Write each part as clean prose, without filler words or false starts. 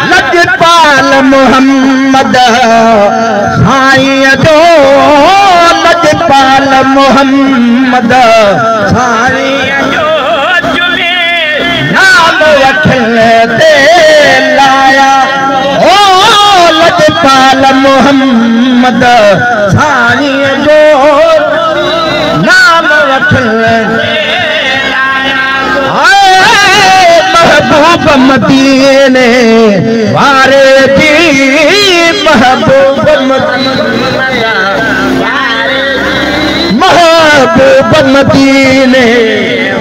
लजपाल मोहम्मद साईं जो लजपाल मोहम्मद साईं जो चुने नाम वठल ते लाया ओ लजपाल मोहम्मद साईं जो नाम वठल महबूब मदीने वारे दी महबूब मदीने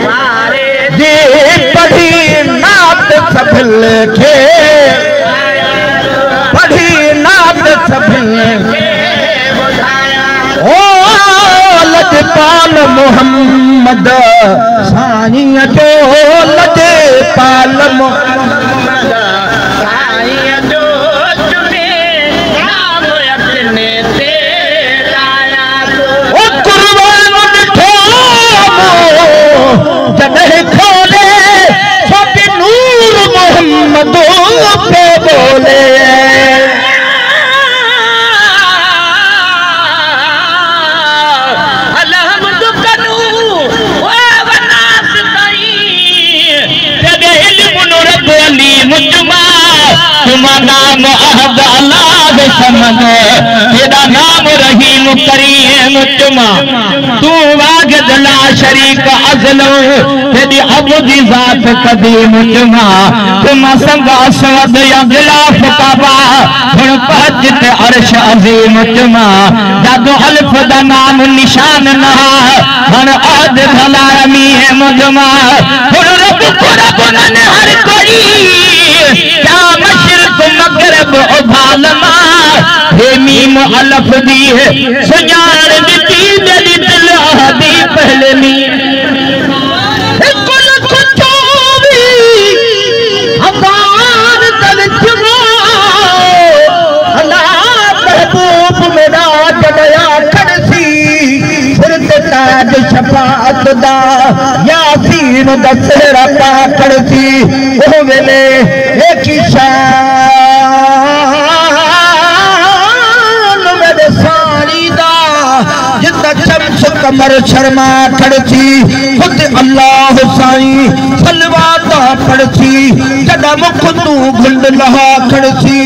वारे दी पढ़ी नात सब लिखे पढ़ी नात सब ओ लजपाल मोहम्मद साईं जो लजपाल मोहम्मद साईं जो चुने नाम अपने ते लाया ओ कुर्बान ॾिठो जॾहिं खोले सब नूर मोहम्मद पे बोले नाम अहद अल्लाह समझ तेरा नाम रहीम करीम तुमा तू वागिद ला शरीक अज़लो तेरी अबदी ज़ात कदीम तुमा तुमा संग असवद या गिलाफ काबा हुन पहुंच ते अर्श अज़ीम तुमा जादो अल्फ दा नाम निशान ना हुन अहद भला रमी है मुजमा हुन रब को रब ने हर कोई क्या मशरिक़ मग़रिब उभालमा हे मीम अलफ दी है सुजान दी मेरी दिल हदी पहले मीम कुल कुतुबी हज़ार तलजमा अल्लाह महबूब मेरा जड़या खड़सी फिर ते ताज शफाअत दा यासीन दा सेहरा पा खड़सी ओ वेले एक कमर शर्मा खड़सी खुद अल्लाह साईं सलवाता पड़सी जड़ा मुख तू गुंड लहा खड़सी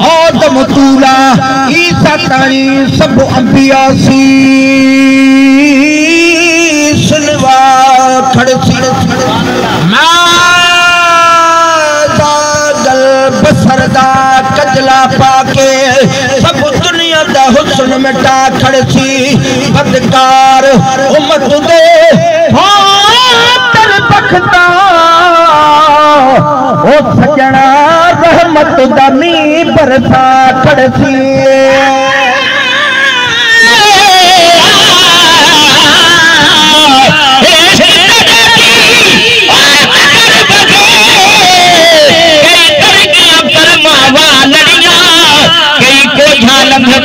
आदम तूला ईसा ताईं सब अंबिया सी सलवा खड़सी बसरदा कजला पाके सब दुनिया दा हुस्न मिटा खड़सी बदकार उम्मत दे हाथर बखता ओ सजना रहमत दा मी बरसा खड़सी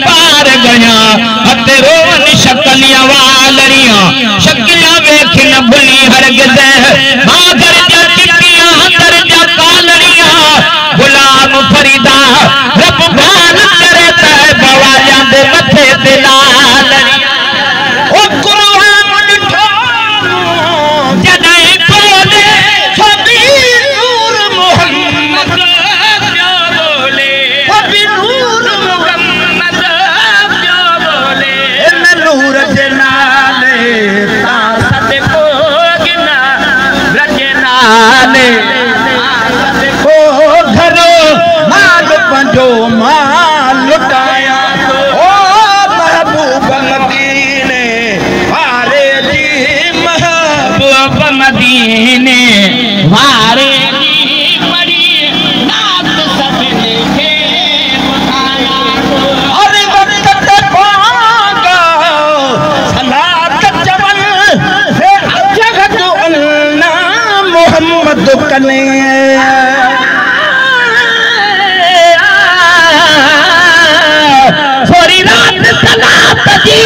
पार गया रोवन शक्लियां वालरियां शक्लियां वेख न भुली हरगिज़ मागर जा टिकियां अंदर जा कालरियां गुलाम फरीदा रब बान करे ते बवालियां दे मथे ते लालरियां ओ कुरान ॾिठो जॾहिं बोले सभी नूर मोहम्मद बोले सभी नूर नूर जे नाले तासत को गिना रजे नाले को घरो माल पंजो माल लुटाया ओ महबूब मदीने वारे दी महबूब मदीने वारे दी बड़ी नात सब लिखे बताया और वक्त ते पागा सलात जमल से जगत अल्लाह मोहम्मद कने थोड़ी रात सलात दी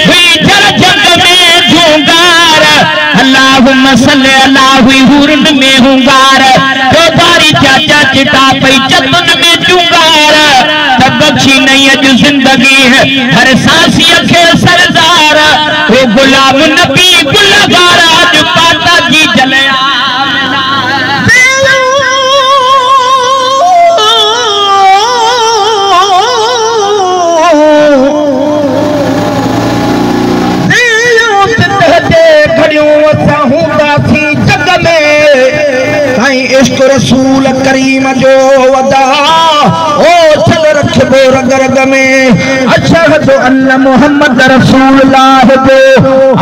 हुई जर सल्ले अला हुई हुरन में हुंगार तो बारी चाचा चिटा पई चतुन में चुंगार तब बख्शी नहीं अज जिंदगी है हर सांसी अखे सरदार वो गुलाम नबी गुलगार अज पाता जी जलया इश्क रसूल करीम जो वदा ओ चल रख बो रग रग में अशहदु अन्न मोहम्मद रसूलुल्लाह जो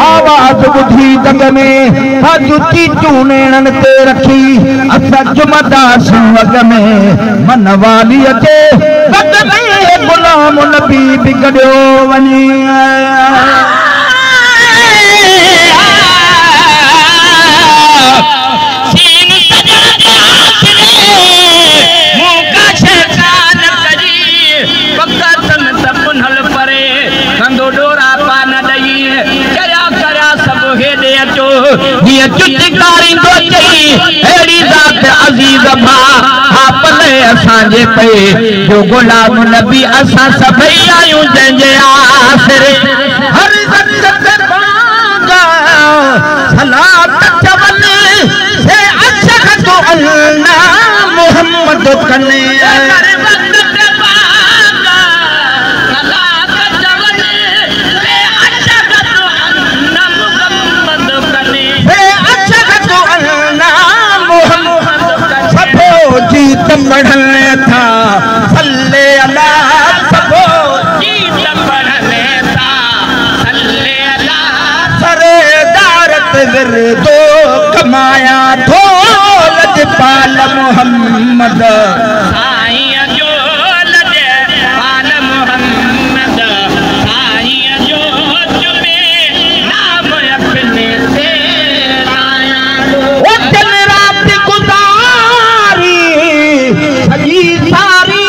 आवाज बुधी दग में जुती चूनेणन ते रखी असा जुमदा संवग में मन वाली अचे बद में गुलाम नबी बिगड़ो वनी चुटकारी तो चई अड़ी ज़ात अज़ीज़ भा आपने असांजे पे जो गुलाम नबी असां सभई आयूं जंहिंजे आसरे हर वक्त मांगा सलात चवल से अशहद अल्ला मोहम्मद कने जीत बढ़ने था सल्ले अला सबो जीत बढ़ने था सल्ले अला सरेदारत विरदो कमाया थो लजपाल मोहम्मद साईं जो लजपाल मोहम्मद साईं जो चुमे नाम अपने से आया वो दिन रात गुजारी सजी सारी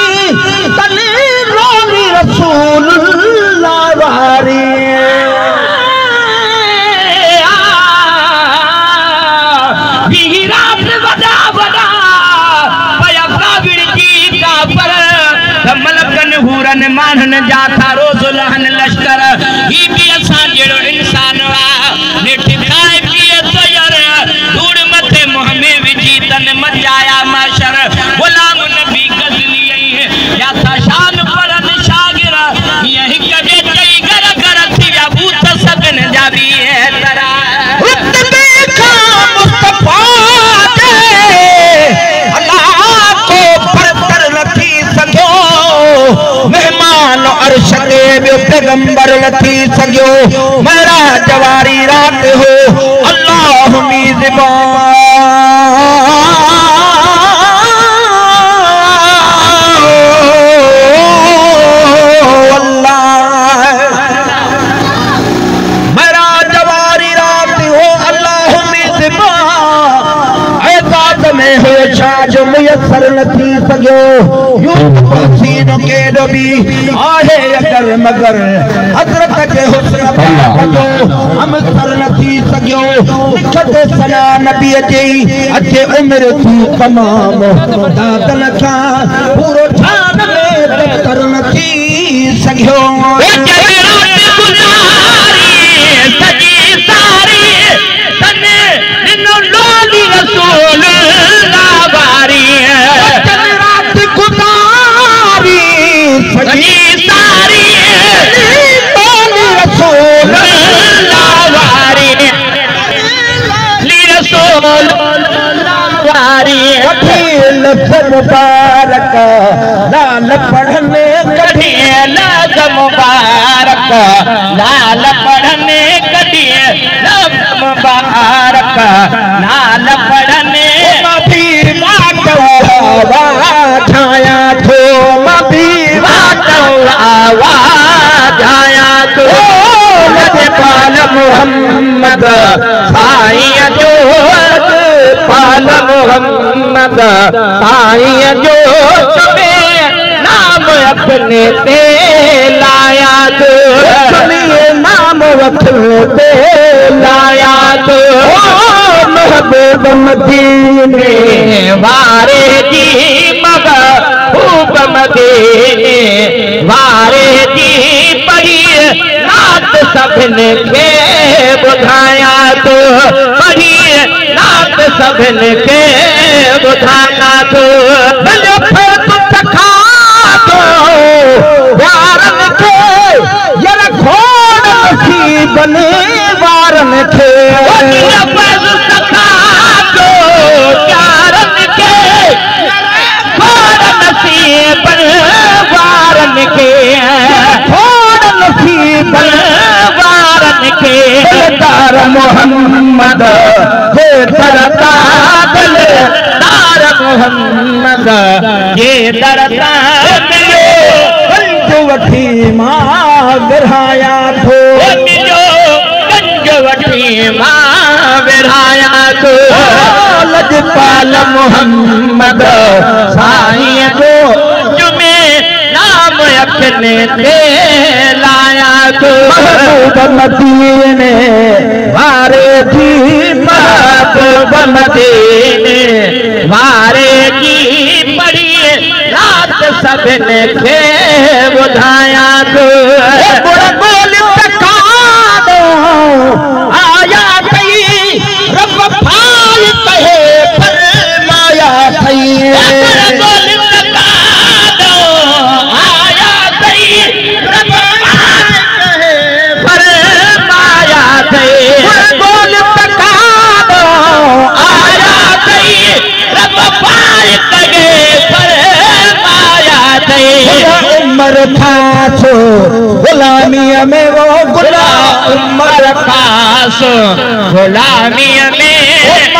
तने रोली रसूलुल्लाह वारी वीरात वदा वदा पया काबिर जी का पर मलकन हुरन मानन जाता रोजुलहन लश्कर ही भी असां जेड़ो इंसान वा नेठ खाए पिए तयर धूड़ मथे मुंह में विझी तन मचाया माशर गुलाम नबी गजली है या था शान परन शागिर यही कदे चई घर घर थी या भूत सगन जावी है तरा रुत देखा मुस्तफा के अल्लाह को परतर लथी सगो मेहमान अर्श के पैगंबर लथी सगो मेरा जवारी रात हो अल्लाह मीज़बान जो मुयसर न थी सघियो यूं के डबी आहे अगर मगर हज़रत के हुस्न जो हम सर न थी सघियो लिखते सना नबी जी अचे उम्र थी तमाम दादन का पूरो छान में कर न थी सघियो सजी सारी तने निनो लोली रसूल रात गुजारी सजी सारी रसूलुल्लाह वारी ली रसूलुल्लाह वारी लफ्ज़ मुबारक लाल पढ़ने कढ़िए लफ्ज़ मुबारक लाल पढ़ने कढ़िए लफ्ज़ मुबारक लाल पढ़ने छाया थो मबी आवाज आया तो पाल मोहम्मद साईं जो पाल मोहम्मद साईं जो नाम अपने ते लाया तो नाम अपने ते लाया तो महबूब मदीने वारे जी महबूब मदीने वारे जी पढ़ी नात सभिनी खे ॿुधाया तो पढ़ी नात सभिनी खे ॿुधाया तो वारनि खे यार खोड़ नसीबन वारनि खे प्यारनि खे खोड़ नसीबन वारनि खे खोड़ नसीबन वारनि खे दार मोहम्मद हे दरता दार मोहम्मद ये दरता वठी मां विरहाया थो गंज वठी मां विरहाया थो लजपाल मोहम्मद साईं जो जुमे नाम अपने ते लाया थो महबूब मदीने वारे जी महबूब मदीने वारे जी पढ़ी रात सभिनी खे ॿुधाया तो बोल तकादो आया थई रब फाल कहे फरमाया थई बोल तकादो आया थई रब फाल कहे फरमाया थई बोल तकादो आया थई रब फाल कहे उमर खासो गुलामीअ में वो गुला उमर खासो गुलामीअ में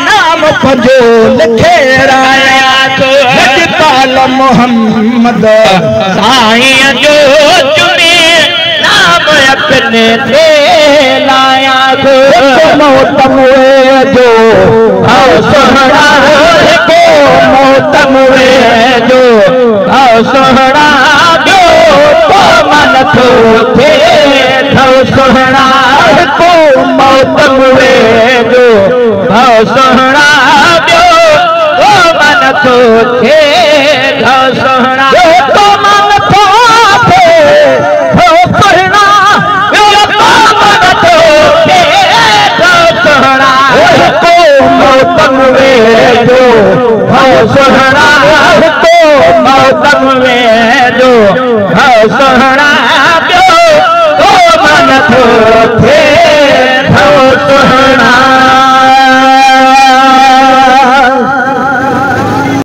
नाम पंहिंजो लिखे राया तो लजपाल मोहम्मद साईं जो चुने नाम अपने ते लाया तो मोतम जो सोहरा को मोतम जो सोहरा जो तो मन थो थे थो सोहरा को मोतम जो सोहरा जो तो मन थो थे थो सोहरा तो मन थो थे थो सोहरा जो तो मन थो थे थो सोहरा को मोतम जो सोहरा को मोतम जो सोहरा जो तो मन थो थे